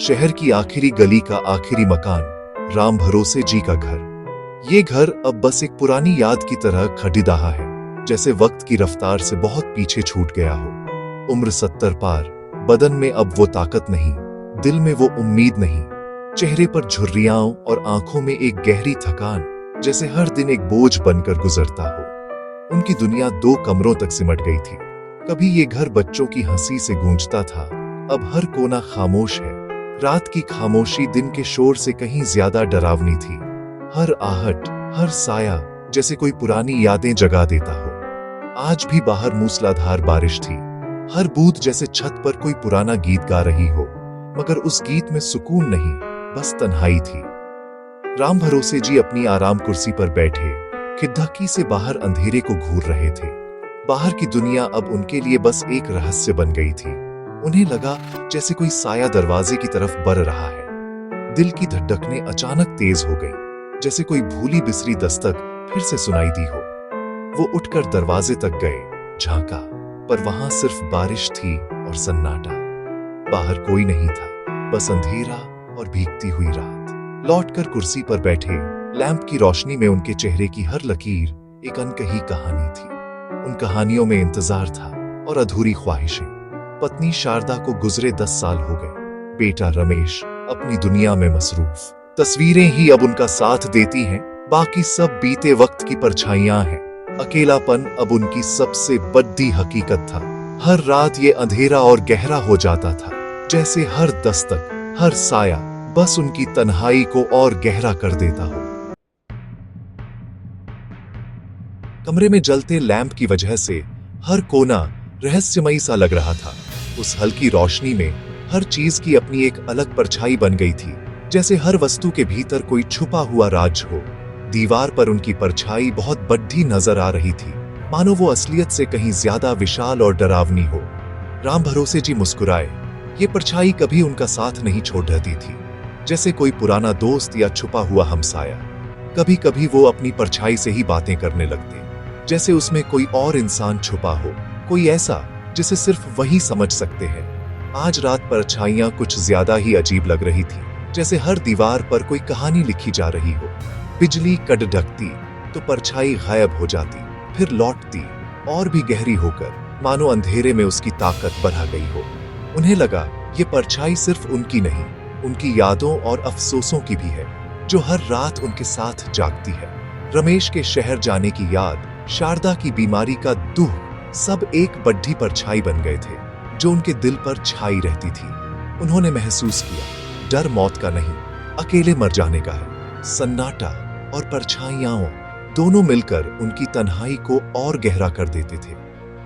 शहर की आखिरी गली का आखिरी मकान, राम भरोसे जी का घर। ये घर अब बस एक पुरानी याद की तरह खड़ीदहा है, जैसे वक्त की रफ्तार से बहुत पीछे छूट गया हो। उम्र 70 पार, बदन में अब वो ताकत नहीं, दिल में वो उम्मीद नहीं, चेहरे पर झुर्रियां और आंखों में एक गहरी थकान, जैसे हर दिन एक बोझ बनकर गुजरता हो। उनकी दुनिया 2 कमरों तक सिमट गई थी। कभी ये घर बच्चों की हंसी से गूंजता था, अब हर कोना खामोश है। रात की खामोशी दिन के शोर से कहीं ज्यादा डरावनी थी। हर आहट, हर साया जैसे कोई पुरानी यादें जगा देता हो। आज भी बाहर मूसलाधार बारिश थी, हर बूंद जैसे छत पर कोई पुराना गीत गा रही हो, मगर उस गीत में सुकून नहीं, बस तन्हाई थी। राम भरोसे जी अपनी आराम कुर्सी पर बैठे खिड़की से बाहर अंधेरे को घूर रहे थे। बाहर की दुनिया अब उनके लिए बस एक रहस्य बन गई थी। उन्हें लगा जैसे कोई साया दरवाजे की तरफ बढ़ रहा है। दिल की धड़कनें अचानक तेज हो गई, जैसे कोई भूली बिसरी दस्तक फिर से सुनाई दी हो। वो उठकर दरवाजे तक गए, झांका, पर वहां सिर्फ बारिश थी और सन्नाटा। बाहर कोई नहीं था, बस अंधेरा और भीगती हुई रात। लौटकर कुर्सी पर बैठे, लैंप की रोशनी में उनके चेहरे की हर लकीर एक अनकही कहानी थी। उन कहानियों में इंतजार था और अधूरी ख्वाहिशें। पत्नी शारदा को गुजरे 10 साल हो गए। बेटा रमेश अपनी दुनिया में मसरूफ। तस्वीरें ही अब उनका साथ देती हैं, बाकी सब बीते वक्त की परछाइयां हैं। अकेलापन अब उनकी सबसे बड़ी हकीकत था। हर रात ये अंधेरा और गहरा हो जाता था, जैसे हर दस्तक, हर साया बस उनकी तन्हाई को और गहरा कर देता हो। कमरे में जलते लैंप की वजह से हर कोना रहस्यमयी सा लग रहा था। उस हल्की रोशनी में हर चीज की अपनी एक अलग परछाई बन गई थी, जैसे हर वस्तु के भीतर कोई छुपा हुआ राज हो। दीवार पर उनकी परछाई बहुत बड़ी नजर आ रही थी, मानो वो असलियत से कहीं ज्यादा विशाल और डरावनी हो। राम भरोसे जी मुस्कुराए। ये परछाई कभी उनका साथ नहीं छोड़ रहती थी, जैसे कोई पुराना दोस्त या छुपा हुआ हमसाया। कभी कभी वो अपनी परछाई से ही बातें करने लगते, जैसे उसमें कोई और इंसान छुपा हो, कोई ऐसा जिसे सिर्फ वही समझ सकते हैं। आज रात परछाइयां कुछ ज्यादा ही अजीब लग रही थी, जैसे हर दीवार पर कोई कहानी लिखी जा रही हो। बिजली कड़कती तो परछाई गायब हो जाती, फिर लौटती और भी गहरी होकर, मानो अंधेरे में उसकी ताकत बढ़ा गई हो। उन्हें लगा ये परछाई सिर्फ उनकी नहीं, उनकी यादों और अफसोसों की भी है, जो हर रात उनके साथ जागती है। रमेश के शहर जाने की याद, शारदा की बीमारी का दुख, सब एक बड़ी परछाई बन गए थे, जो उनके दिल पर छाई रहती थी। उन्होंने महसूस किया, डर मौत का नहीं, अकेले मर जाने का है। सन्नाटा और परछाइयां दोनों मिलकर उनकी तन्हाई को और गहरा कर देते थे।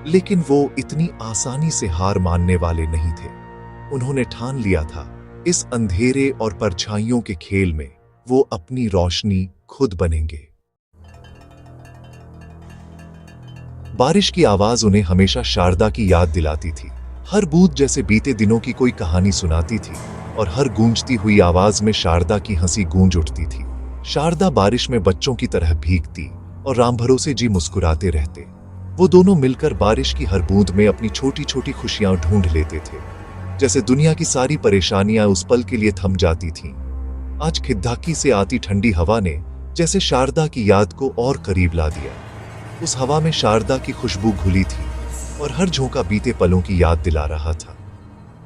लेकिन वो इतनी आसानी से हार मानने वाले नहीं थे। उन्होंने ठान लिया था, इस अंधेरे और परछाइयों के खेल में वो अपनी रोशनी खुद बनेंगे। बारिश की आवाज उन्हें हमेशा शारदा की याद दिलाती थी। हर बूंद जैसे बीते दिनों की कोई कहानी सुनाती थी, और हर गूंजती हुई आवाज में शारदा की हंसी गूंज उठती थी। शारदा बारिश में बच्चों की तरह भीगती और राम भरोसे जी मुस्कुराते रहते। वो दोनों मिलकर बारिश की हर बूंद में अपनी छोटी छोटी खुशियां ढूंढ लेते थे, जैसे दुनिया की सारी परेशानियां उस पल के लिए थम जाती थीं। आज खिड़की से आती ठंडी हवा ने जैसे शारदा की याद को और करीब ला दिया। उस हवा में शारदा की खुशबू घुली थी और हर झोंका बीते पलों की याद दिला रहा था।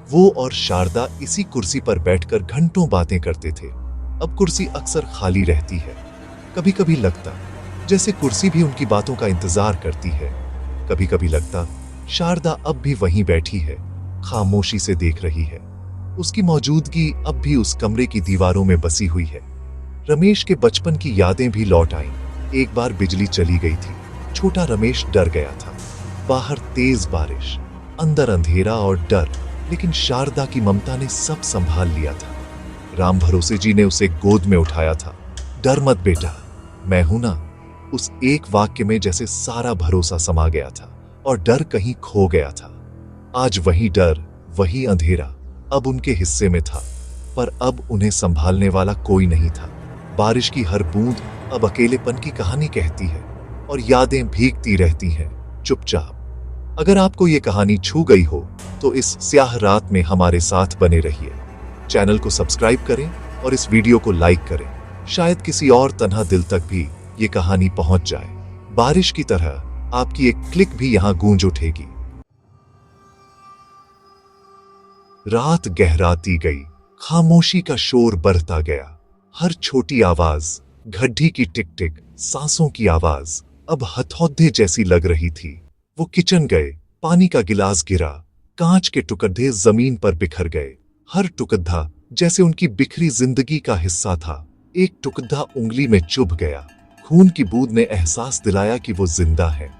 वो और शारदा इसी कुर्सी पर बैठकर घंटों बातें करते थे। अब कुर्सी अक्सर खाली रहती है। कभी कभी लगता जैसे कुर्सी भी उनकी बातों का इंतजार करती है। कभी कभी लगता शारदा अब भी वहीं बैठी है, खामोशी से देख रही है। उसकी मौजूदगी अब भी उस कमरे की दीवारों में बसी हुई है। रमेश के बचपन की यादें भी लौट आईं। एक बार बिजली चली गई थी, छोटा रमेश डर गया था। बाहर तेज बारिश, अंदर अंधेरा और डर, लेकिन शारदा की ममता ने सब संभाल लिया था। राम भरोसे जी ने उसे गोद में उठाया था। डर मत बेटा, मैं हूं ना। उस एक वाक्य में जैसे सारा भरोसा समा गया था और डर कहीं खो गया था। आज वही डर, वही अंधेरा अब उनके हिस्से में था, पर अब उन्हें संभालने वाला कोई नहीं था। बारिश की हर बूंद अब अकेलेपन की कहानी कहती है और यादें भीगती रहती हैं चुपचाप। अगर आपको ये कहानी छू गई हो तो इस स्याह रात में हमारे साथ बने रहिए। चैनल को सब्सक्राइब करें और इस वीडियो को लाइक करें। शायद किसी और तन्हा दिल तक भी ये कहानी पहुंच जाए। बारिश की तरह आपकी एक क्लिक भी यहां गूंज उठेगी। रात गहराती गई, खामोशी का शोर बढ़ता गया। हर छोटी आवाज, घड्डी की टिक टिक, सांसों की आवाज अब हथौड़े जैसी लग रही थी। वो किचन गए, पानी का गिलास गिरा, कांच के टुकड़े जमीन पर बिखर गए। हर टुकड़ा जैसे उनकी बिखरी जिंदगी का हिस्सा था। एक टुकड़ा उंगली में चुभ गया। खून की बूंद ने एहसास दिलाया कि वो जिंदा है।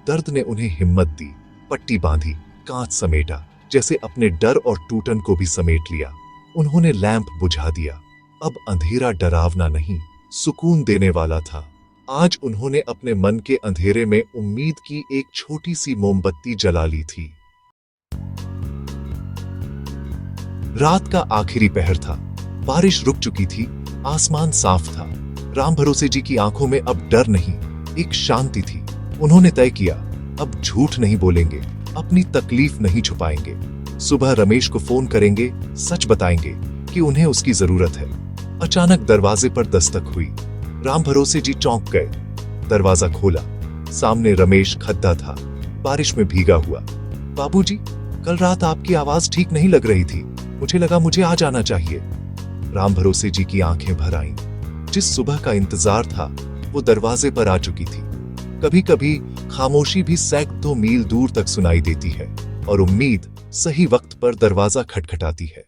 दर्द ने उन्हें हिम्मत दी, पट्टी बांधी, कांच समेटा, जैसे अपने डर और टूटन को भी समेट लिया। उन्होंने लैंप बुझा दिया। अब अंधेरा डरावना नहीं, सुकून देने वाला था। आज उन्होंने अपने मन के अंधेरे में उम्मीद की एक छोटी सी मोमबत्ती जला ली थी। रात का आखिरी पहर था। बारिश रुक चुकी थी, आसमान साफ था। राम भरोसे जी की आंखों में अब डर नहीं, एक शांति थी। उन्होंने तय किया, अब झूठ नहीं बोलेंगे, अपनी तकलीफ नहीं छुपाएंगे। सुबह रमेश को फोन करेंगे, सच बताएंगे कि उन्हें उसकी जरूरत है। अचानक दरवाजे पर दस्तक हुई। राम भरोसे जी चौंक गए। दरवाजा खोला, सामने रमेश खड़ा था, बारिश में भीगा हुआ। बाबूजी, कल रात आपकी आवाज ठीक नहीं लग रही थी, मुझे लगा मुझे आ जाना चाहिए। राम भरोसे जी की आंखें भर आईं। जिस सुबह का इंतजार था वो दरवाजे पर आ चुकी थी। कभी कभी खामोशी भी सैकड़ों मील दूर तक सुनाई देती है और उम्मीद सही वक्त पर दरवाजा खटखटाती है।